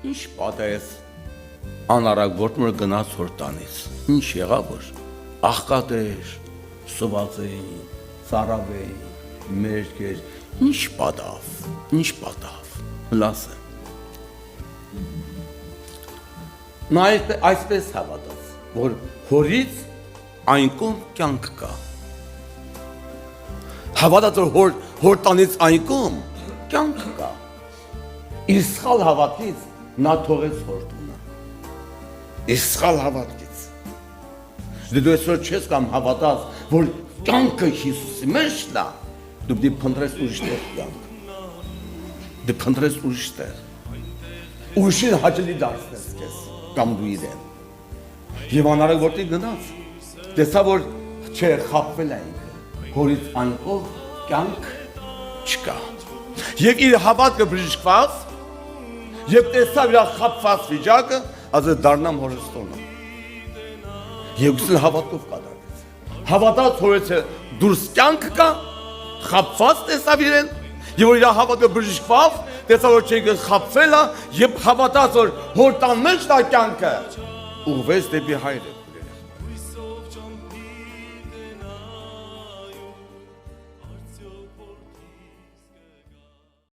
Ինչ պատես անարակ որտմոր գնաց հորտանից, ինչ եղավ որ, աղկատեր, սված էին, ծարավ էին, մերկ էր, ինչ պատավ, լասը։ Նա այսպես հավատաց, որ հորից այնքուն կյանք կա։ Հավատաց, որ հորտանից այնքուն կյանք կա։ Իր սխալ հավատքից նա թողեց հորտունը։ Իր սխալ հավատքից։ Դու այսօր չես կամ հավատաց, որ կյանքը Հիսուսի մեջ է, դու դի փնտրես ուրիշ տեղ կյանք։ Դու փնտրես ուրիշ տեղ։ Ուրիշին հաճելի դարձնես քեզ կամ դու իրեն։ Եվ անարակ որտեղ գնաց, տեսա որ չէ խաբվել այն, հորից այնքով կյանք չկա։ Եվ իր հավատքը բժշկված, եւ տեսավ իր խաբված վիճակը, ասես դառնամ հորստոնը։ Եգուսին հավատով կատարեց։ Հավատաց հորից դուրս կյանք կա, խաբված տեսավ իրեն, եւ որ իր հավատքը բժշկված, տեսավ որ չէ խաբվել է, եւ հավատաց որ հորտան մեջ դա կյանքը ուղղվեց դեպի հայրը։